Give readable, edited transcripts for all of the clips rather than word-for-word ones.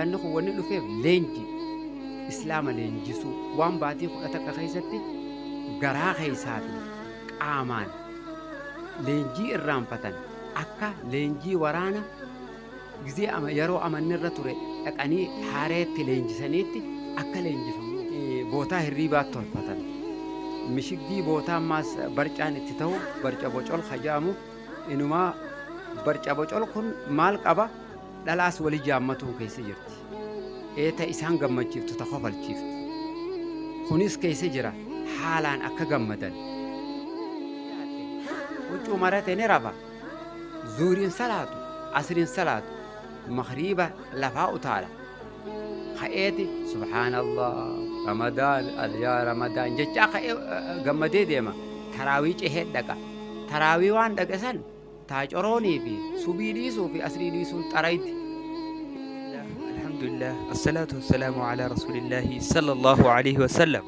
Ramadaanni kun wanni dhufeef leenji islaama leenjisuu waan baatii 11 keessatti garaa keessaa fi qaamaan leenjii irraanfatan akka leenjii waraana gizee yeroo amanni irra ture dhaqanii haareetti leenjisaniitti akka leenjifamu bootaa hirriibaatti tolfatan. Mishigdii bootaa ammaas barcaan itti ta'u barca bocol hajaamu inumaa barca bocol kun maal qaba dhalaas walii jaammatuun keessa jirti. Eeta isaan gammachiiftu ta kofalchiiftu. Kunis keessa jira haalaan akka gammadan. Huccuu marate ni rafa. Zuuriin salaatu, asriin salaatu, maghriba lafaa utaala. Ka'eeti subhaanallah Ramadaan yaa Ramadaan jecha gammadee deema. Taraawii cehee dhaqa. Taraawii waan dhaqesan taacoroonii fi subii dhiisuu fi asrii dhiisuun xarayti. Alhamdulillah, assalatu wassalamu ala rasulillahi sallallahu alaihi wasallam.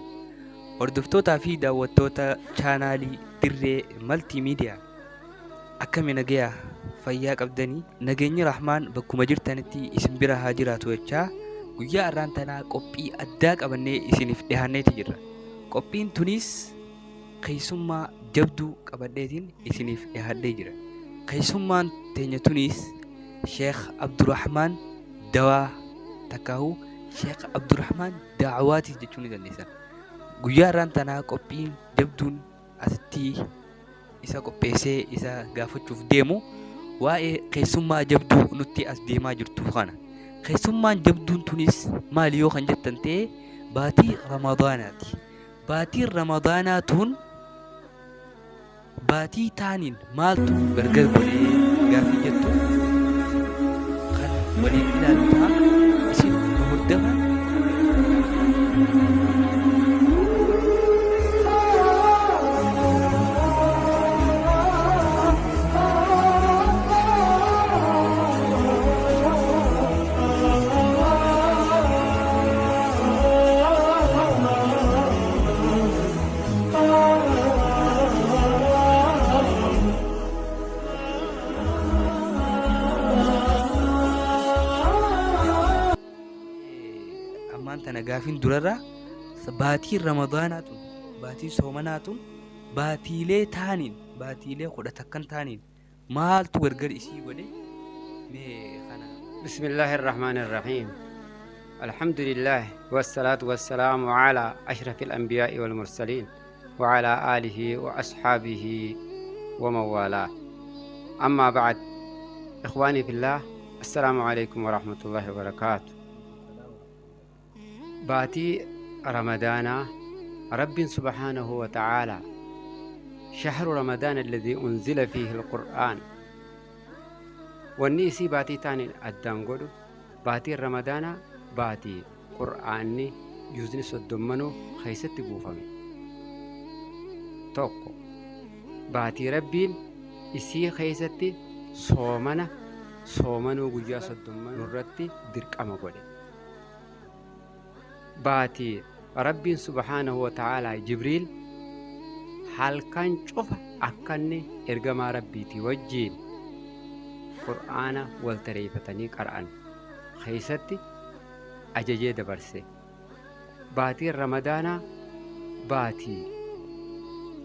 Hordoftootaa fi daawwattoota chaanaalii Dirree Maltiimiidiyaa akkami nagayaa fayyaa qabdanii nageenyi rahmaan bakkuma jirtanitti isin bira haa jiraatu jechaa guyyaa irraan tanaa qophii addaa qabannee isiniif dhiyaanneeti jirra. Qophiin tunis keessummaa jabduu qabadheetiin isiniif dhiyaadhee jira. Keessummaan teenya tunis Sheekh Abdurrahmaan Dawaa takkaahu Sheekh Abdurrahmaan Daawaatis jechuu ni dandeessan. Guyyaa irraan tanaa qophiin jabduun asitti isa qopheessee isa gaafachuuf deemu waa'ee keessummaa jabduu nutti as deemaa jirtu kana. Keessummaan jabduun tunis maali yoo kan jettan ta'e baatii Ramadaanaati. Baatiin Ramadaanaa tun baatii taaniin maaltu gargar godhee gaafii jettu kan waliin ilaalu ta'a isin hordofa. Gaafin durarra baatiin Ramadaanaatu baatiin soomanaatu baatiilee taaniin baatiilee 11 kan taaniin maaltu gargar isii godhe mee kana. Bismillahir Rahmanir Rahim. Alhamdulillah wassalatu wassalamu ala ashrafil anbiya'i wal mursalin wa ala alihi wa ashabihi wa mawala. Amma ba'd. Ikhwani fillah, assalamu alaykum wa rahmatullahi wa barakatuh. باتي رمضان رب سبحانه وتعالى شهر رمضان الذي أنزل فيه القرآن والنيسي باتي تاني الدنقل باتي رمضان باتي قرآني يوزني صدمنو خيست بوفمي توقو باتي ربين إسي خيستي صومنو قجا صدمنو رتي درك أما قولي باتي ربي سبحانه وتعالى جبريل حال كان شوف أكني إرجما ربي توجين قرآن والتريفتني قرآن خيستي أججي دبرسي باتي رمضان باتي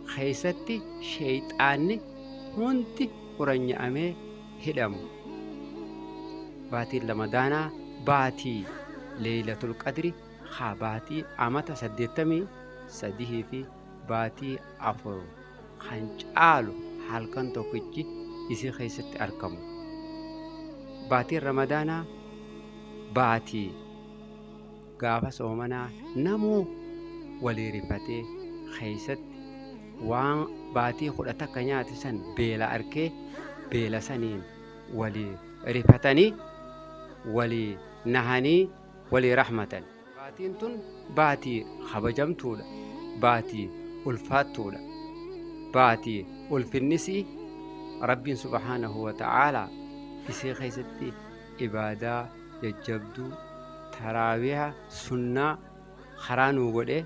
خيستي شيطاني هونتي قرآن أمي هدمو باتي رمضان باتي ليلة القدر خاباتي أمتا سديتمي سديه في باتي أفرو خنجالو حالكن توكجي إسي خيست أركمو باتي رمضان باتي غافا سومنا نمو ولي رفتي خيست وان باتي خلطة كنياتي سن بيلا أركي بيلا سنين ولي رفتني ولي نهاني ولي رحمة باتين تون باتي خبجم تولا باتي ألفات تولا باتي ألفنسي رب سبحانه وتعالى إسي خيستي إبادة يجبدو تراويها سنة خرانو بودي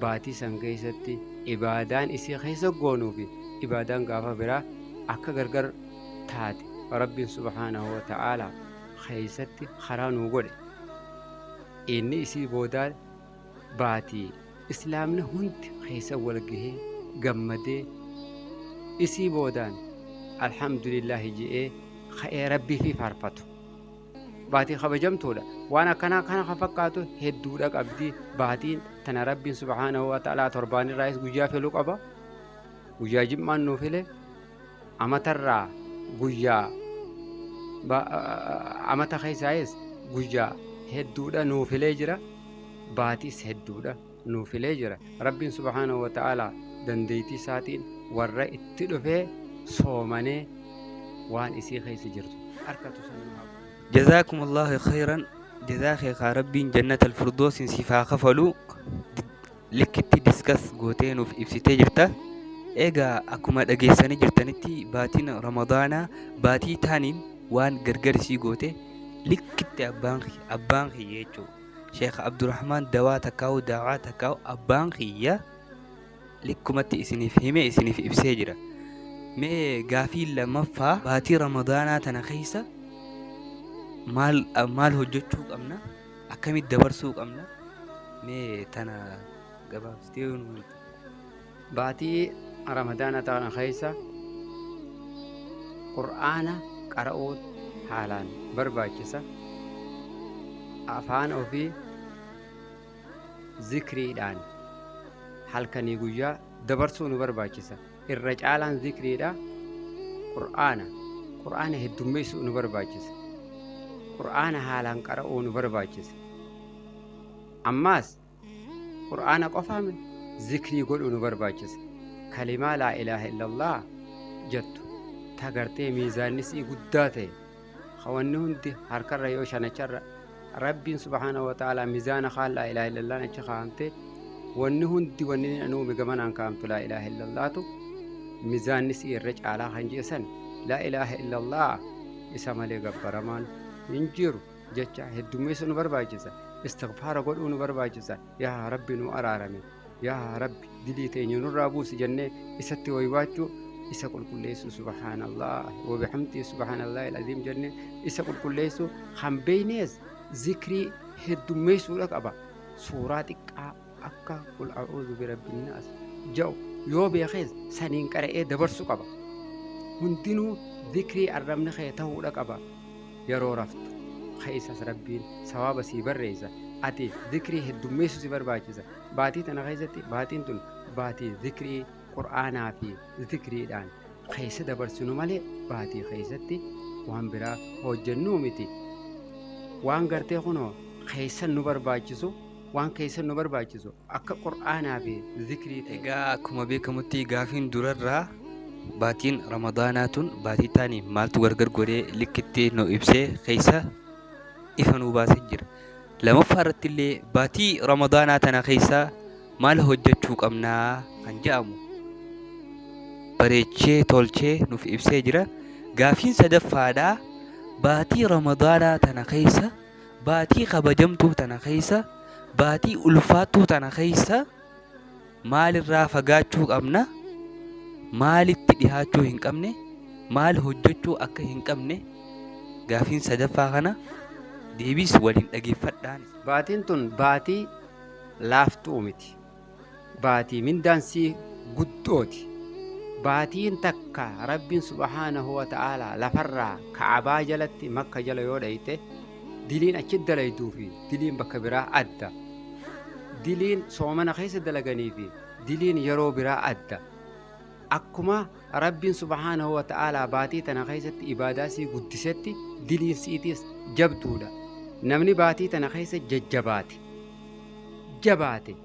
باتي سنكيستي إبادان إسي خيست قونو في إبادان غافا برا أكا غرغر تاتي رب سبحانه وتعالى خيستي خرانو بودي inni isii boodaa baatii islaamni hundi keessa wal gahee gammadee isii boodaan alhamdulillaahi je'ee ka'ee rabbii fi faarfatu. Baatii kabajamtuudha. Waan akkanaa kana fakkaatu hedduudha qabdi. Baatiin tana rabbiin subhaanahu wa ta'aalaa torbaan irraas guyyaa filuu qaba. Guyyaa jimmaan nuu file amatarraa guyyaa amata keessaayis guyyaa hedduudha nuu filee jira. Baatiis hedduudha nuu filee jira. Rabbiin subhaanahu wa ta'aalaa dandeettii isaatiin warra itti dhufee soomanee waan isii keessa jirtu harkatu sanuu جزاكم الله خيرا. جزاك ربي جنة الفردوس سيفا خفلو لكتي ديسكس غوتين في ابسيتي جرتا ايغا اكما دغيساني جرتنتي باتين رمضان باتي تانين وان غرغر سي غوتي لكتي ابانخي يچو شيخ عبد الرحمن دواتكاو ابانخي يا لكمتي اسني فهمي اسني في ابسيجرا مي غافي لما فا باتي رمضان تنخيسه maal hojjechuu qabna akkamitti dabarsuu qabna mee tana gabaabsitee nuti. Baatii ramadaana ta'an keessa qur'aana qara'uun haalaan barbaachisa. Afaan ofii zikriidhaan halkanii guyyaa dabarsuu nu barbaachisa. Irra caalaan zikriidha. Qur'aana heddummeessuu nu barbaachisa. Qur'aana haalaan qara'uu nu barbaachisa. Ammaas qur'aana qofaame zikrii godhuu nu barbaachisa. Kalimaa laa ilaaha illallah jettu tagartee miizaanisii guddaa ta'e hawanni hundi harkarra yoo shanacharra rabbiin subhaanahu wa ta'aalaa miizaana kaan laa ilaaha illallah achi kaa'amte wanni hundi wanni anuumi gamanaan kaa'amtu laa ilaaha illallaatu miizaanisii irra caalaa kan jeesan laa ilaaha illallah isa malee gabbaramaan injiru jecha heddummeessu nu barbaachisa. Istighfaara godhuu nu barbaachisa. Yaa rabbi nu araarame, yaa rabbi dilii teenya nurraa buusi jennee isatti waywaachuu isa qulqulleessu subhaanallah wa bihamdihi subhaanallah al-aziim jennee isa qulqulleessu hambeynees zikrii heddummeessuudha qaba. Suuraa xiqqaa akka qul a'uudhu birabbin naas jedhu yoo beekees saniin qara'ee dabarsu qaba. Hundinuu zikrii arrabni kee ta'uudha qaba. yeroo raftu keessa rabbiin sawaaba sii barreessa. Ati zikrii heddummeessu si barbaachisa. Baatii tana keessatti baatiin tun baatii zikrii qur'aanaa fi zikriidhaan keessa dabarsinu malee baatii keessatti waan biraa hojjennuu miti. Waan gartee kunoo keessa nu barbaachisu waan keessa nu barbaachisu akka qur'aanaa fi zikrii ta'e. Egaa akkuma beekamutti gaafiin durarraa baatiin ramadaanaa tun baatii taanii maaltu gargar godhee likkittee nu ibsee keessa ifa nu baasee jira. Lamaffaa irratti illee baatii ramadaanaa tana keessa maal hojjechuu qabnaa kan jedhamu bareechee tolchee nuuf ibsee jira. Gaafiin sadaffaadhaa baatii ramadaanaa tana keessa baatii kabajamtuu tana keessa baatii ulfaattuu tana keessa maalirraa fagaachuu qabna, maalitti dhihaachuu hin qabne, maal hojjechuu akka hin qabne gaafiin sadaffaa kana deebis waliin dhageeffadhaan. Baatiin tun baatii laaftuu miti. Baatii mindaansii guddooti. Baatiin takka rabbiin subhaanahu wa ta'aalaa lafarraa Ka'abaa jalatti Makka jala yoo dhayite diliin achi dalayduu fi diliin bakka biraa adda. Diliin soomana keessa dalaganii fi diliin yeroo biraa adda. Akkuma rabbiin subhaanahu wa ta'aalaa baatii tana keessatti ibaadaa sii guddisetti diliin siitis jabduudha. Namni baatii tana keessa jabaate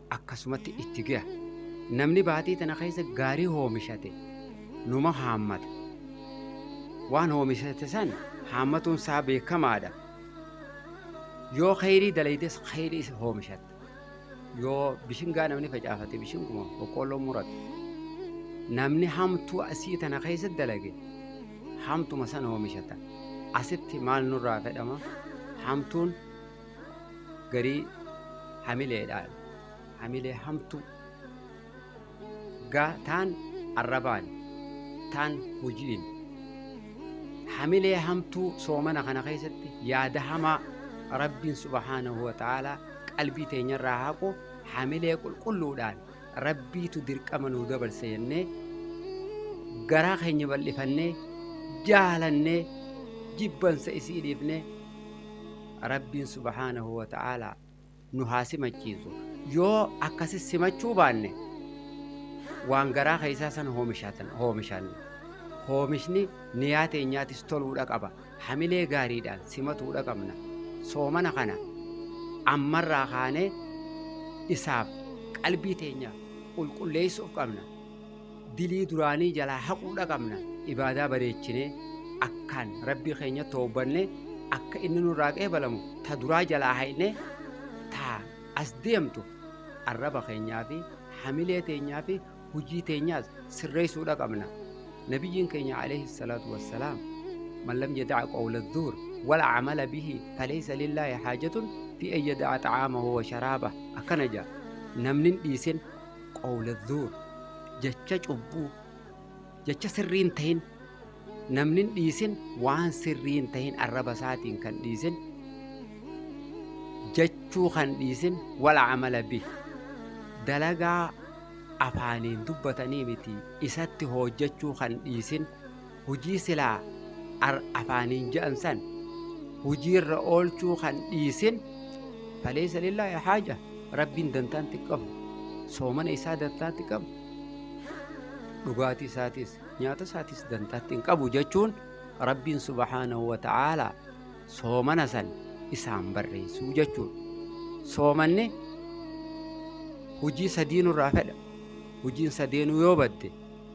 akkasumatti itti ga'a. Namni baatii tana keessa gaarii hoomishate numa haammata. Waan hoomishate san haammatuun isaa beekamaadha. Yoo khayrii dalaydes khayrii hoomishatte. Yoo bishingaa namni facaafate bishinguma boqqolloo murate. Namni hamtuu asii tana keessa dalage hamtuma san hoomishata. Asitti maal nurraa fedhama? Hamtuun garii hamileedhaan. Hamilee hamtuu taan arrabaan taan hojiin. Hamilee hamtuu soomana kana keessatti yaada hamaa rabbiin subhaanahu wa ta'aalaa qalbii teenyarraa haqu hamilee qulqulluudhaan rabbiitu dirqama nuu dabarse jennee garaa keenya bal'ifannee jaalannee jibbansa isii dhiifnee rabbiin subhaanahu wa ta'aalaa nu haa simachiisu. Yoo akkasi simachuu baanne waan garaa keessaa san oomishanne oomishni niyaa teenyaatis toluudha qaba. Hamilee gaariidhaan simatuudha qabna. Soomana kana ammarraa kaanee isaaf qalbii teenya qulqulleessuuf qabna. Dilii duraanii jalaa haquudha qabna. Ibaadaa bareechinee akkaan rabbii keenya toobanne akka inni nurraa qeebalamu ta duraa jalaa haynee ta as deemtu arraba keenyaa fi hamilee teenyaa fi hujii teenyaas sirreessuudha qabna. Nabiyyiin keenya alayhi salaatu wassalaam man lam yada'a qawla adh-dhuur wala amala bihi falaysa lillahi haajatun fi an yada'a ta'aamahu wa sharaabahu akkana jedha. Namni hin dhiisin qawla adh-dhuur jecha cubbuu jecha sirriin tahin namni hin dhiisin waan sirriin tahin arraba isaatiin kan dhiisin jechuu kan dhiisin wala amala bihi dalagaa afaaniin dubbatanii miti isatti hojjechuu kan dhiisin hujii silaa afaaniin je'an san hujiirra oolchuu kan dhiisin falaysa lillahi haaja rabbiin dantaanti qabu. Soomana isaa dantaanti qabu. Dhugaatii isaatis nyaata isaatis dantaatti hin qabu jechuun rabbiin subhaanahu wa ta'aalaa soomana san isaan barreessuu jechuudha. Soomanni hujii sadiinurraa fedha. Hujiin sadeenuu yoo badde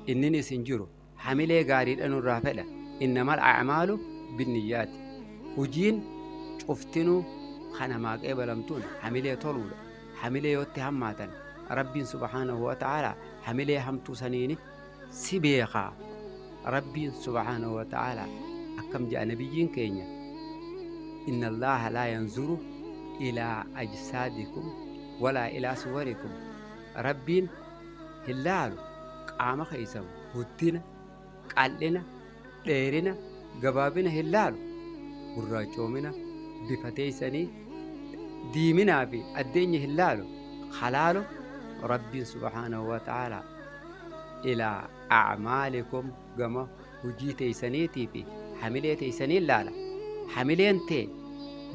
inninis hin jiru. Hamilee gaariidha nurraa fedha. Innamal a'maalu binniyyaati. Hujiin cuftinuu kana maaqee balamtuun hamilee toluudha. Hamilee yootti hammaatan rabbiin subhaanahu wa ta'aalaa hamilee hamtuu saniini si beekaa. Rabbiin subhaanahu wa ta'aalaa akkam jedha nabiyyiin keenya inna allaha laa yanzuru ilaa ajsaadikum walaa ilaa suwarikum. Rabbiin hin laalu qaama keessan guddina qal'ina dheerina gabaabina hin laalu gurraachoomina bifa teessanii diiminaa fi addeenya hin laalu halaalu rabbiin subhaanahu wa ta'aalaa ilaa a'maalikum gama hujii teessaniitii fi hamilee teessanii laala. Hamileen tee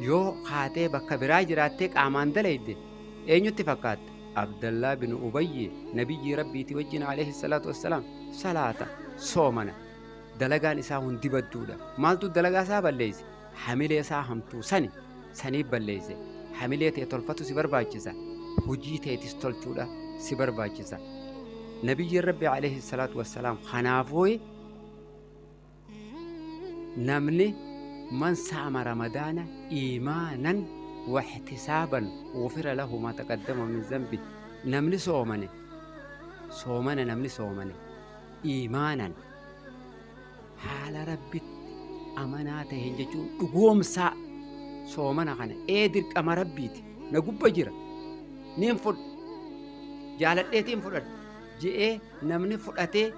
yoo kaatee bakka biraa jiraattee qaamaan dalayde eenyutti fakkaata? Abdallaa bin Ubayyi nabiyyi rabbiiti wajjin alayhi salaatu wassalaam salaata soomana dalagaan isaa hundi badduudha. Maaltu dalagaa isaa balleeyse? Hamilee isaa hamtuu saniif balleeyse. Hamilee tee tolfatu si barbaachisa. Hujii teetis tolchuudha si barbaachisa. Nabiyyi rabbi alayhi salaatu wassalaam kanaafuu namni man saama ramadaana iimaanan واحتسابا غفر له ما تقدم من ذنبه. نمني صومنا نمني صومنا إيمانا حال ربي أماناته هنجون قوم سا صومنا خنا إدرك أما ربيتي نقول بجرا ننفر جالت إتيم فرد جئ نمني فرأتي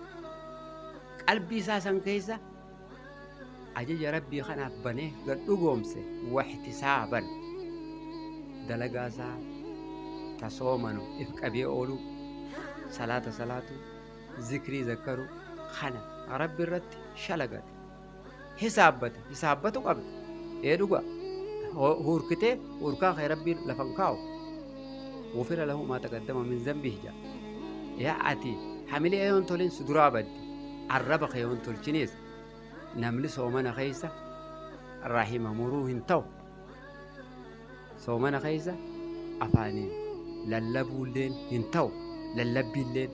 قلبي ساسن كيسا أجي ربي خنا بني قد قوم سا واحتسابا dalagaasaa tasoomanu if qabee oolu salaatu zikrii zakkaru kana rabbi irratti shalagate hisaabbatu qabda dhuga hurkitee hurkaa kee rabbiin lafan kaa'u غفر له ما تقدم من ذنبه جا يا ati hamilee yoon tolin si duraa baddi arraba kee yoon tolchiniis namni soomana keessa rahima muruu hin ta'u. Soomana keessa afaaniin lallabuulleen hin ta'u lallabbiilleen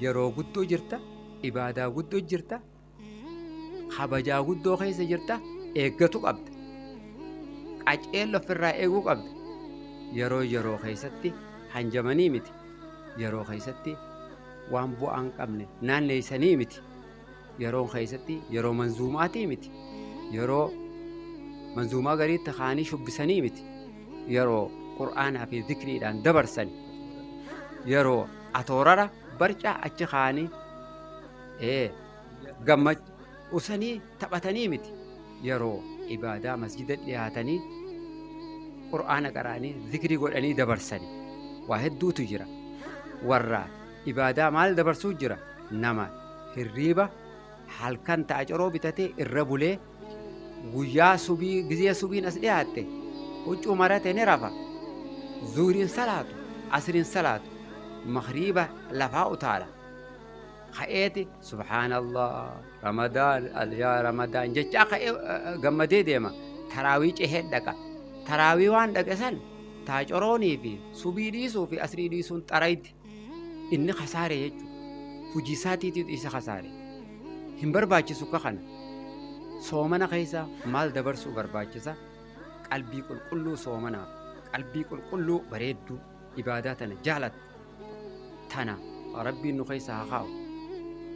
yeroo guddoo jirta ibaadaa guddoo jirta kabajaa guddoo keessa jirta eeggatu qabda qaceello ofirraa eeguu qabda. Yeroo keessatti hanjamanii miti yeroo keessatti waan bu'aan qabne naanneessanii miti yeroo keessatti yeroo manzuumaatii miti yeroo manzuumaa gariitti kaanii shubbisanii miti yeroo qur'aanaa fi zikriidhaan dabarsan yeroo atoorara barcaa achi kaanii gammach usanii taphatanii miti yeroo ibaadaa masjida dhiyaatanii qur'aana qara'anii zikrii godhanii dabarsanii waa hedduutu jira. Warra ibaadaa maal dabarsuu jira? Nama hirriiba halkan ta'a coroo bitatee irra bulee guyyaa subii gizee subiin as dhiyaatte huccuu marate ni rafa, zuuriin salaatu, asriin salaatu, maghriiba lafaa utaala ka'eeti subhaanallah ramadaan yaa ramadaan jechaa ka'ee gammadee deema. Taraawii cehee dhaqa. Taraawii waan dhaqe san ta'a coroonii fi subii dhiisuu fi asrii dhiisuun xarayti inni khasaare jechuudha. Hujii isaatiitiif isa khasaare hin barbaachisu. Kana soomana keessa maal dabarsuu barbaachisa? Qalbii qulqulluu soomanaaf, qalbii qulqulluu bareedduu ibaadaa tana jaalatu tana rabbiin nu keessa haa kaa'u.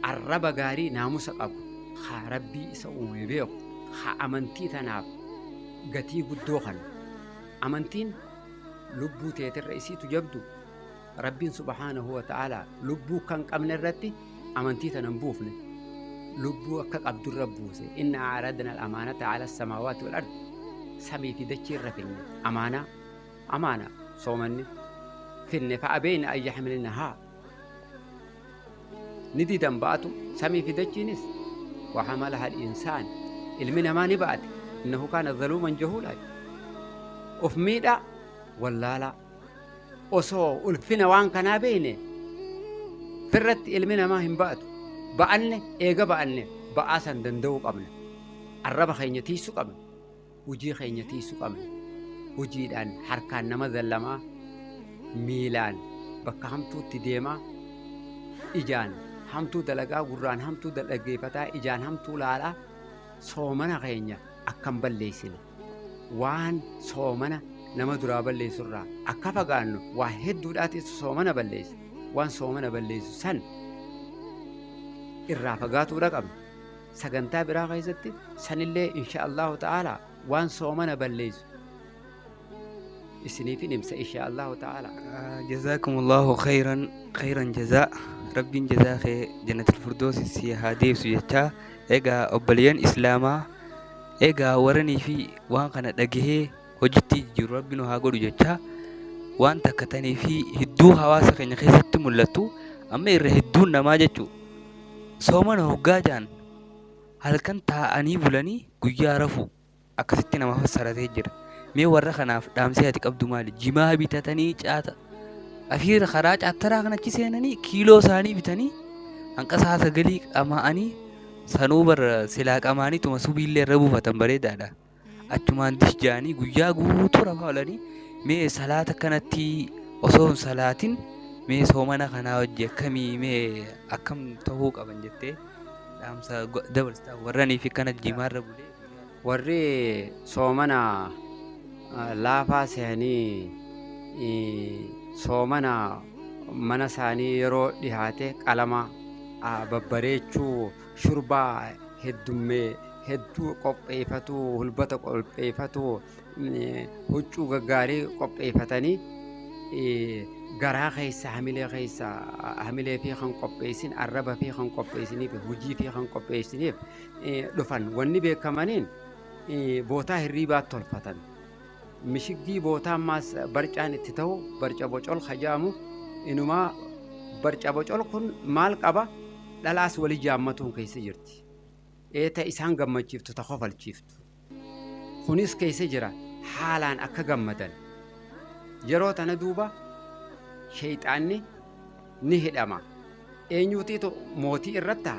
Arraba gaarii naamusa qabu haa rabbii isa uume beeku haa amantii tanaaf gatii guddoo kana. Amantiin lubbuu teetirra isiitu jabdu. Rabbiin subhaanahu wa ta'aalaa lubbuu kan qabne irratti amantii tanan buufne lubbuu akka qabdurra buuse. Inna aaradna al-amaanata ala samaawaati wal ardi, samii fi dachii irra finne amaana soomanni finne fa'abeeyna an yaxmilnahaa ni didan ba'atu samii fi dachiinis waxamalaha al-insaan ilmi namaa ni ba'ate innahu kaana zaluuman jahuulaa of miidhaa wallaalaa osoo ulfina waan kanaa beeyne firratti ilmi namaa hin ba'atu. Ba'anne eega ba'anne ba'aa san danda'uu qabna. Arraba keenya tiisuu qabna. Hujii keenya tiisuu qabna. Hujiidhaan harkaan nama zallamaa, miilaan bakka hamtuutti deemaa, ijaan hamtuu dalagaa, gurraan hamtuu dhaggeeffataa, ijaan hamtuu laalaa soomana keenya akkan balleessine waan soomana nama duraa balleessurraa akka fagaannu waa hedduudhaatiif soomana balleessa. Waan soomana balleessu san irraa fagaatuudha qabna. Sagantaa biraa keessatti sanillee insha Allahu ta'aalaa waan soomana balleessu isiniif himsa insha Allahu ta'aalaa. Jazaakumullahu khayran jazaa. Rabbiin jazaa kee jannatul firdoos si haa deebisu jechaa. Egaa obboleeyyan islaamaa, egaa warranii fi waan kana dhagahee hojiitti jiru rabbiin haa godhu jechaa. Waan takkatanii fi hedduu hawaasa keenya keessatti mul'atu amma irra hedduun namaa jechuu soomana hoggaa jaan halkan taa'anii bulanii guyyaa rafu akkasitti nama fassaratee jira. Mee warra kanaaf dhaamsee ati qabdu maali? Jimaa bitatanii caata afiira karaa caattaraa kanachi seenanii kiiloo isaanii bitanii hanqasaa sagalii qamaa'anii sanuu bara silaa qamaaniituma subiillee irra buufatan bareedaadha. Achumaan disjaanii guyyaa guutuu rafaa oolanii mee salaata kanatti osoo hin salaatin mee soomana kanaa hojii akkamii mee akkam ta'uu qaban jettee dhaamsa dabarsitaa warranii fi kana jimaarra bulee? Warri soomana laafaa seenanii soomana mana isaanii yeroo dhihaate qalama babbareechuu shurbaa hedduu qopheeffatu, hulbata qopheeffatu, huccuu gaggaarii qopheeffatanii garaa keessa hamilee fi kan qopheessin, arraba fi kan qopheessiniif, hujii fi kan qopheessiniif dhufan. Wanni beekamaniin bootaa hirriibaatti tolfatan. Mishiggii bootaa ammaas barcaan itti ta'u barca bocol hajaamu inumaa barca bocol kun maal qaba? Dhalaas walii jaammatuun keessa jirti. Eeta isaan gammachiiftu ta kofalchiiftu. Kunis keessa jira haalaan akka gammadan. Yeroo tana duuba shayxaanni ni hidhama. Eenyuutiitu mootii irratti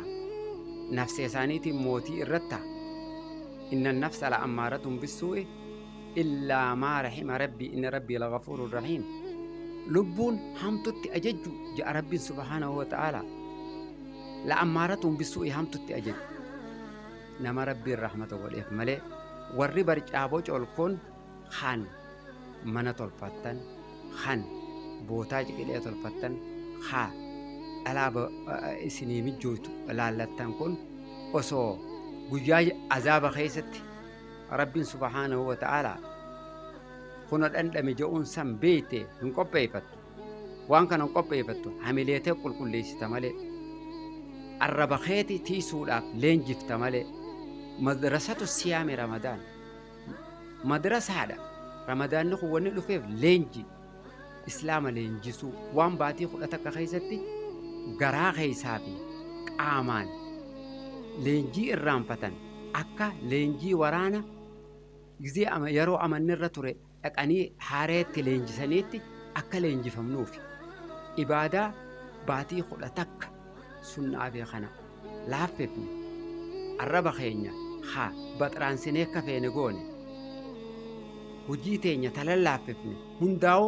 nafsee isaaniitiin mootii irratti inna nafsa la ammaaratun bisuu'i illaa maa rahima rabbii inna rabbii la ghafuurun rahiim. Lubbuun hamtutti ajajju ja'a rabbiin subhaanahu wa ta'aalaa. La ammaaratun bisuu'i hamtutti ajajju. Nama rabbiin rahmata godheef malee warri barcaa bocol kun kan mana tolfattan, kan bootaa ciqilee tolfattan, haa dhalaaba isinii mijjootu laallattan kun osoo guyyaa azaaba keessatti rabbiin subhaanahu wa ta'aalaa kuna dhandhame je'uun san beeyte hin qopheeffattu. Waan kana hin qopheeffattu hamileetee qulqulleessita malee arraba keeti tiisuudhaaf leenjifta malee. Madrasatu siyaami Ramadaan madrasaadha. Ramadaanni kun wanni dhufeef leenji islaama leenjisuu waan baatii 11 keessatti garaa keessaa fi qaamaan leenjii irraanfatan akka leenjii waraana gizee yeroo amannirra ture dhaqanii haareetti leenjisaniitti akka leenjifamnuufi ibaadaa baatii 11 sunnaa fi kana laaffifne arraba keenya haa baxraansinee akka feene goone hujii teenya talallaaffifne hundaa'u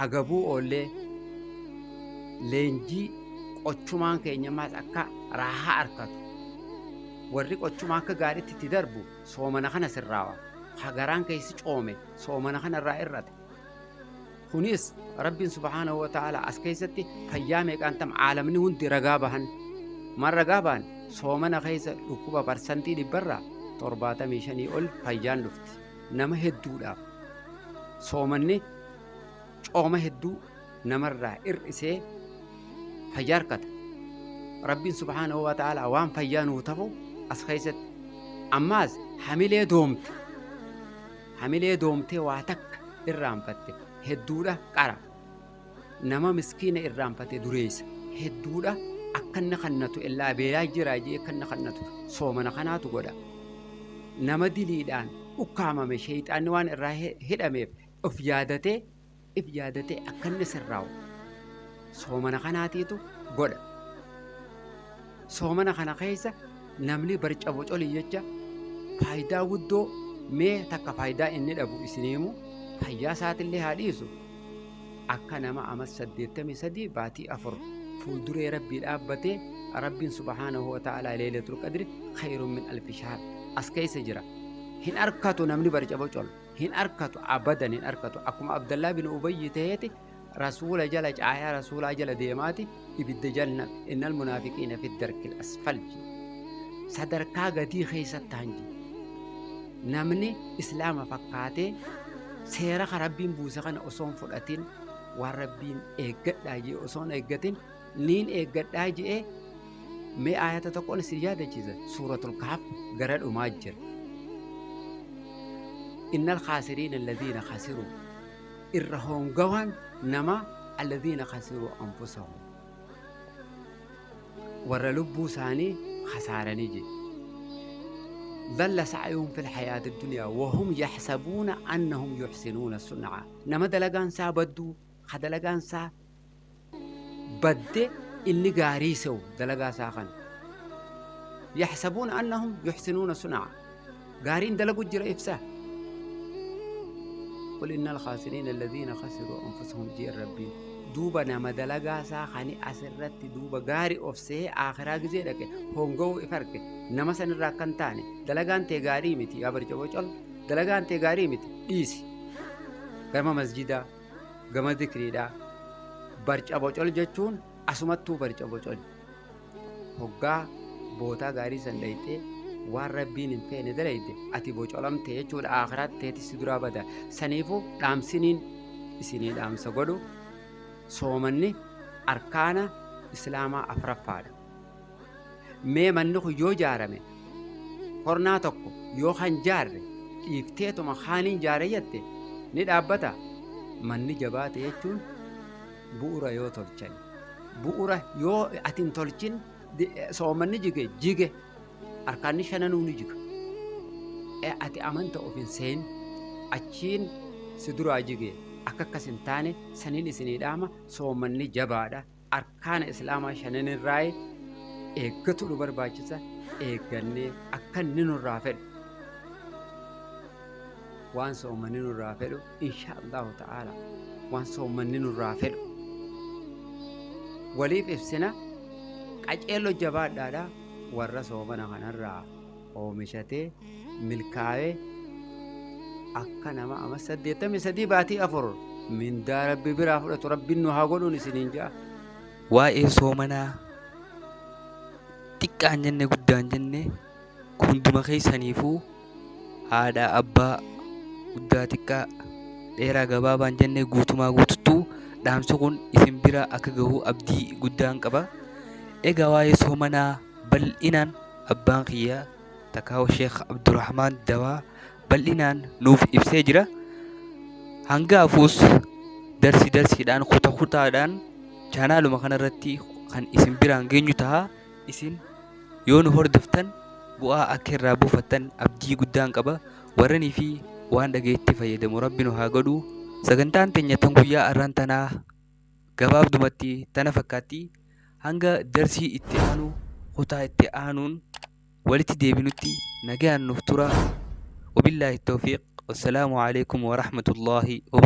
agabuu oollee leenjii qochumaan keenya maas akka raahaa arkatu warri qochumaa akka gaariitti itti darbu soomana kana sirraawa hagaraan keessi coome soomana kana irraa irrate kunis rabbiin subhaanahu wa ta'ala as keessatti fayyaa meeqaan tam caalamni hundi ragaa bahan man ragaa bahan soomana keessa dhukkuba parsantii 75 ol fayyaan dhufti nama hedduudhaaf soomanni cooma hedduu namarraa ir'isee fayyaa harkata rabbiin subhaanahu wa ta'ala waan fayyaa nuu ta'u as keessatti ammaas hamilee doomtee waa takka irraanfatte hedduudha qara nama miskiina irraanfate dureessa hedduudha akkanna kannatu illaa beelaa jiraa jee akkanna kannatu soomana kanaatu godha nama diliidhaan ukkaamame sheeyxaanni waan irraa hidhameef if yaadatee akkanni sirraawu soomana kanaatiitu godha soomana kana keessa namni barca bocolii jecha faayidaa guddoo mee takka faayidaa inni dhabu isiniimu fayyaa isaatillee haa dhiisu akka nama amas 83 baatii 4 fuulduree rabbii dhaabbatee rabbiin subhaanahu wa ta'ala leelatul qadri khayrun min alfi shahr as keessa jira hin arkatu namni barca bocol hin arkatu abadan hin arkatu akkuma Abdallah bin Ubayy ta'eeti rasuula jala caayaa rasuulaa jala deemaati ibidda janna innal munaafiqiina fi darkil asfalji sadarkaa gadii keessatti hanji namni islaama fakkaatee seera rabbiin buuse kana osoon fudhatin waan rabbiin eeggadhaa jee osoon eeggatin niin eeggadhaa jee mee ayata tokkoon si yaadachiisa suuratul kahf gara dhumaa jira innal khaasiriina alladhiina khasiruu irra hoongawaan nama alladhiina khasiruu anfusahum warra lubbuu isaanii khasaaranii jee ضل سعيهم في الحياة الدنيا وهم يحسبون أنهم يحسنون صنعا نما دلقان سا بدو خدلقان سا بد اللي قاريسو دلقا ساخن يحسبون أنهم يحسنون صنعا قارين دلقوا جرى إفسا قل إن الخاسرين الذين خسروا أنفسهم جير ربي دوبا نما دلقا ساخني أسرت دوبا قاري أفسه آخرا قزيدك هونغو إفرك nama san irraa kan taane dalagaan tee gaarii miti yaa barca bocol dalagaan tee gaarii miti dhiisi gama masjidaa gama zikriidhaa barca bocol jechuun asumattuu barca bocol hoggaa bootaa gaarii san dhayxee waan rabbiin hin feene dalayde ati bocolamte jechuudha akhiraatti teetis duraa bada saniifuu dhaamsiniin isinii dhaamsa godhu soomanni arkaana islaamaa afraffaadha mee manni kun yoo jaarame hornaa tokko yoo kan jaarre dhiifteetuma haaniin jaare jette ni dhaabbata manni jabaate jechuun bu'ura yoo tolchan bu'ura yoo atin tolchin soomanni jige arkaanni shananuu ni jiga ati amanta ofin seen achiin si duraa jige akka akkas hin taane saniin isinii dhaama soomanni jabaadha arkaana islaamaa shananirraa eeggatu nu barbaachisa eeggannee akka inni nurraa fedhu waan soomanni nurraa fedhu insha Allahu ta'ala waan soomanni nurraa fedhu waliif ibsina qaceello jabaadhaadha warra soomana kanarraa oomishatee milkaa'ee akka nama ama 83 baatii 4 mindaa rabbi biraa fudhatu rabbiin nu haa godhuun isiniin ja'a waa'ee soomanaa xiqqaan jenne guddaan jenne hunduma keessaniifuu haadha abbaa guddaa xiqqaa dheeraa gabaabaan jenne guutumaa guututtuu dhaamsi kun isin bira akka gahuu abdii guddaan qaba. Egaa waa'ee soomanaa bal'inaan abbaan kiyyaa takaawu Sheekh Abdurrahmaan Dawaa bal'inaan nuuf ibsee jira. Hanga hafuus darsiidhaan kutaadhaan chaanaaluma kanarratti kan isin biraan geenyu ta'a. Isin yoo nu hordoftan bu'aa akka irraa buufattan abdii guddaan qaba. Warranii fi waan dhageetti fayyadamu Rabbi nu haa godhu. Sagantaan teenya tan guyyaa har'aan tanaa gabaabdumatti tana fakkaatti. Hanga darsii itti aanu kutaa itti aanuun walitti deebinutti nagaan nuuf tura. Wabillaahi tawfiiq. Wassalaamu alaikum wa rahmatullaahi wa